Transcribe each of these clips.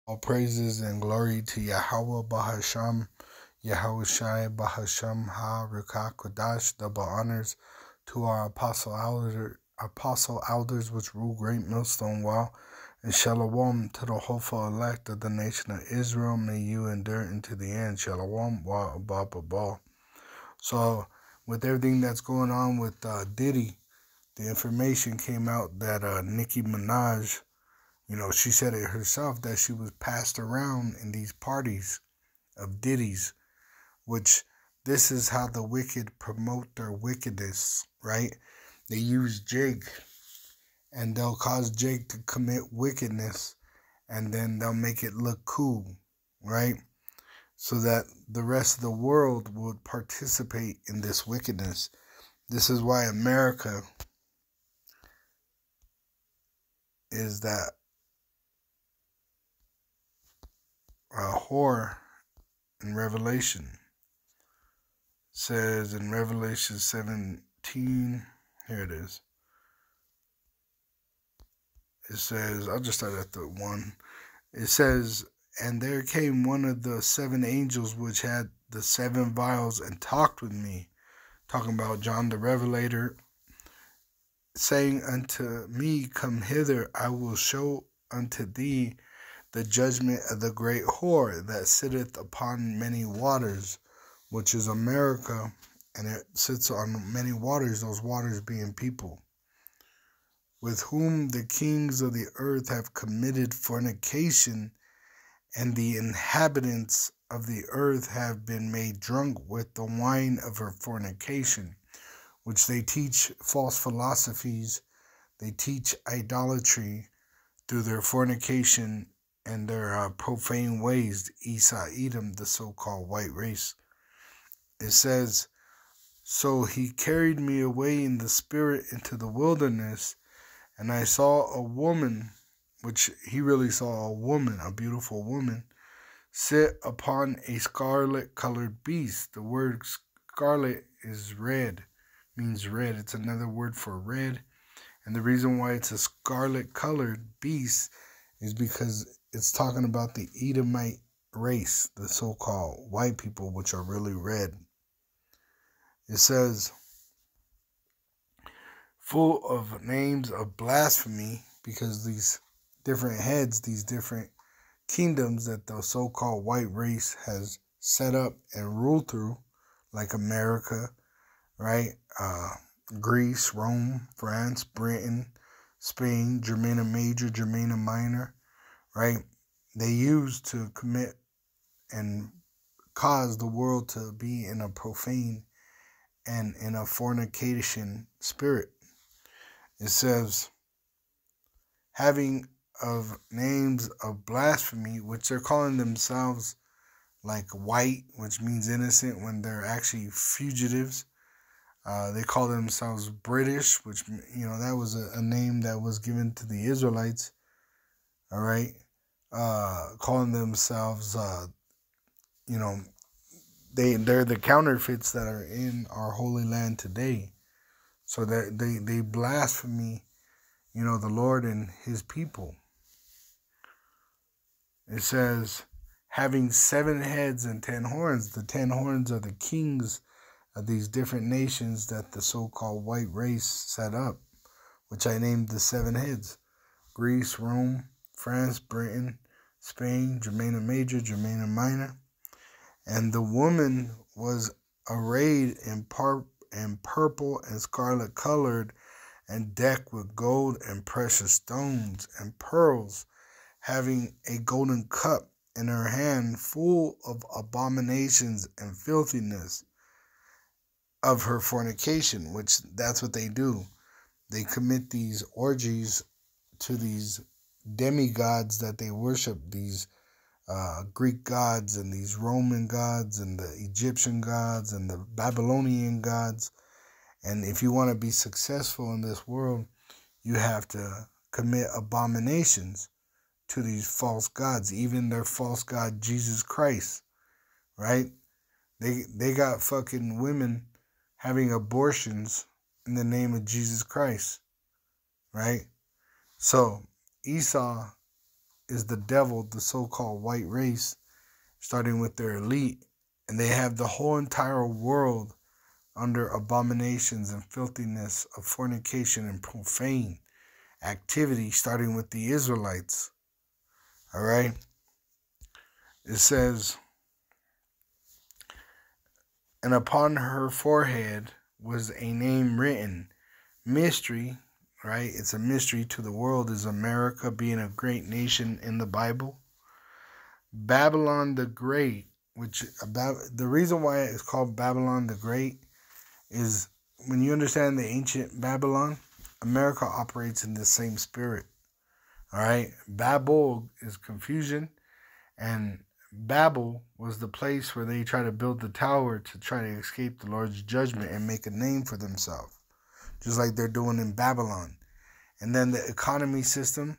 All praises and glory to Yahweh Bahasham, Yahushai Bahasham Ha Ruka Kodash, double honors to our apostle elders which rule great millstone wall, and shalom to the hopeful elect of the nation of Israel. May you endure into the end. Shalom wa abba. So with everything that's going on with Diddy, the information came out that Nicki Minaj, she said it herself that she was passed around in these parties of Diddy's, which this is how the wicked promote their wickedness, right? They use Jake and they'll cause Jake to commit wickedness and then they'll make it look cool, right? So that the rest of the world would participate in this wickedness. This is why America is that whore in Revelation. Says in Revelation 17, here it is. It says, I'll just start at the 1. It says, and there came one of the 7 angels which had the 7 vials and talked with me, talking about John the Revelator, saying unto me, come hither, I will show unto thee the judgment of the great whore that sitteth upon many waters, which is America, and it sits on many waters, those waters being people, with whom the kings of the earth have committed fornication, and the inhabitants of the earth have been made drunk with the wine of her fornication, which they teach false philosophies, they teach idolatry through their fornication and their profane ways, Esau, Edom, the so-called white race. It says, so he carried me away in the spirit into the wilderness, and I saw a woman, which he really saw a woman, a beautiful woman, sit upon a scarlet-colored beast. The word scarlet is red, means red. It's another word for red. And the reason why it's a scarlet-colored beast is because it's talking about the Edomite race, the so-called white people, which are really red. It says, full of names of blasphemy, because these different heads, these different kingdoms that the so-called white race has set up and ruled through, like America, right? Greece, Rome, France, Britain, Spain, Germania Major, Germania Minor, right? They used to commit and cause the world to be in a profane and in a fornication spirit. It says, having of names of blasphemy, which they're calling themselves like white, which means innocent when they're actually fugitives. They call themselves British, which, that was a name that was given to the Israelites. All right. Calling themselves, they're the counterfeits that are in our holy land today. So that they blaspheme, the Lord and his people. It says, having 7 heads and 10 horns. The 10 horns are the kings of these different nations that the so-called white race set up, which I named the 7 heads. Greece, Rome, France, Britain, Spain, Germania Major, Germania Minor. And the woman was arrayed in purple and scarlet colored, and decked with gold and precious stones and pearls, having a golden cup in her hand full of abominations and filthiness of her fornication, which that's what they do. They commit these orgies to these demigods that they worship, these Greek gods and these Roman gods and the Egyptian gods and the Babylonian gods. And if you want to be successful in this world, you have to commit abominations to these false gods, even their false god, Jesus Christ, right? They got fucking women having abortions in the name of Jesus Christ, right? So Esau is the devil, the so-called white race, starting with their elite, and they have the whole entire world under abominations and filthiness of fornication and profane activity, starting with the Israelites. All right? It says, and upon her forehead was a name written, mystery, right? It's a mystery to the world, is America being a great nation in the Bible. Babylon the Great, which about the reason why it's called Babylon the Great is when you understand the ancient Babylon, America operates in the same spirit. All right? Babel is confusion, and Babel was the place where they try to build the tower to try to escape the Lord's judgment and make a name for themselves, just like they're doing in Babylon. And then the economy system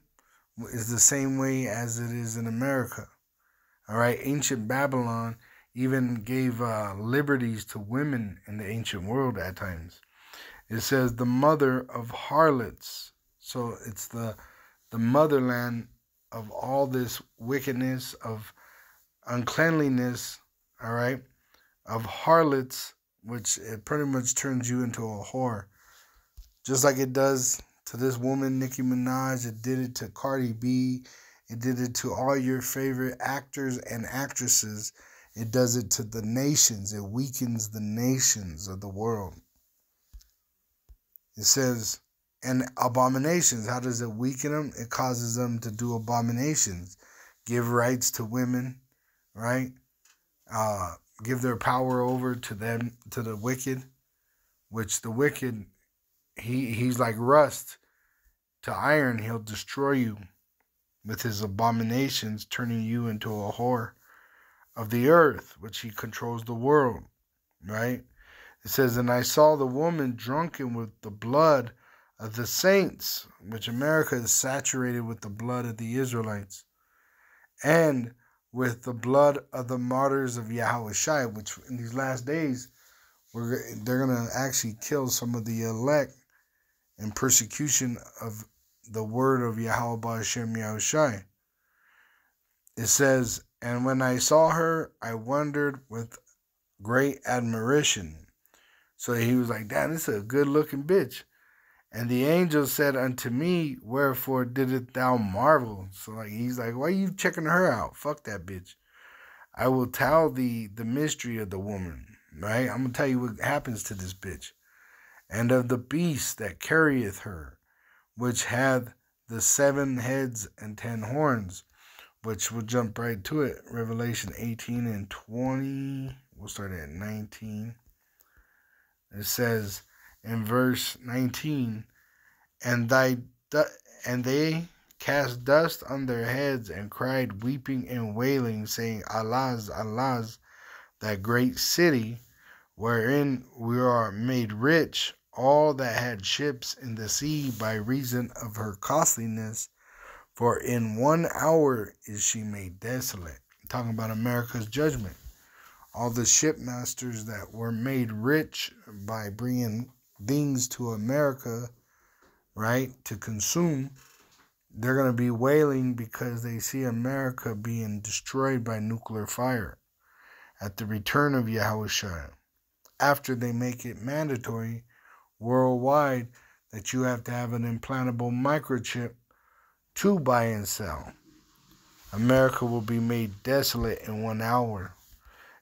is the same way as it is in America. All right, ancient Babylon even gave liberties to women in the ancient world at times. It says the mother of harlots. So it's the motherland of all this wickedness, of uncleanliness, all right, of harlots, which it pretty much turns you into a whore. Just like it does to this woman, Nicki Minaj, it did it to Cardi B, it did it to all your favorite actors and actresses. It does it to the nations. It weakens the nations of the world. It says, and abominations, how does it weaken them? It causes them to do abominations. Give rights to women, right? Give their power over to them, to the wicked, which the wicked, he's like rust to iron. He'll destroy you with his abominations, turning you into a whore of the earth, which he controls the world, right? It says, and I saw the woman drunken with the blood of the saints, which America is saturated with the blood of the Israelites, and with the blood of the martyrs of Yahushua, which in these last days, they're going to actually kill some of the elect in persecution of the word of Yahweh Hashem Yahushua. It says, and when I saw her, I wondered with great admiration. So he was like, damn, this is a good-looking bitch. And the angel said unto me, wherefore didst thou marvel? So like he's like, why are you checking her out? Fuck that bitch. I will tell thee the mystery of the woman, right? I'm going to tell you what happens to this bitch. And of the beast that carrieth her, which hath the 7 heads and 10 horns, which we'll jump right to it. Revelation 18 and 20. We'll start at 19. It says in verse 19, and they cast dust on their heads and cried, weeping and wailing, saying, Alas, alas, that great city, wherein we are made rich, all that had ships in the sea by reason of her costliness. For in 1 hour is she made desolate. I'm talking about America's judgment. All the shipmasters that were made rich by bringing things to America, right, to consume, they're going to be wailing because they see America being destroyed by nuclear fire at the return of Yahushua. After they make it mandatory worldwide that you have to have an implantable microchip to buy and sell. America will be made desolate in 1 hour.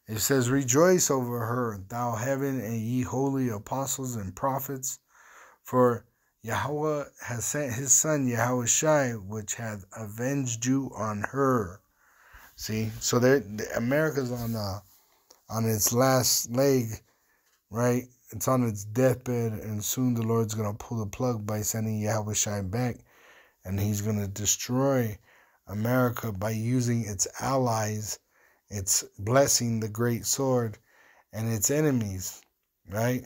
It says, rejoice over her, thou heaven, and ye holy apostles and prophets, for Yahweh has sent his son Yahushua, which hath avenged you on her. See, so America's on its last leg, right? It's on its deathbed, and soon the Lord's going to pull the plug by sending Yahushua back, and he's going to destroy America by using its allies, its blessing, the great sword, and its enemies, right?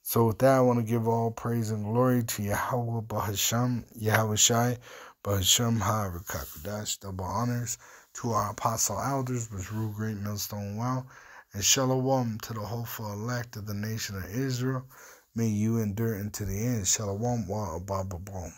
So with that, I want to give all praise and glory to Yahweh Bahasham, Yahushua, Bahasham HaRakakudash, double honors to our apostle elders, which rule Great Millstone well, and shalom to the hopeful elect of the nation of Israel. May you endure into the end. Shalom wa abababom.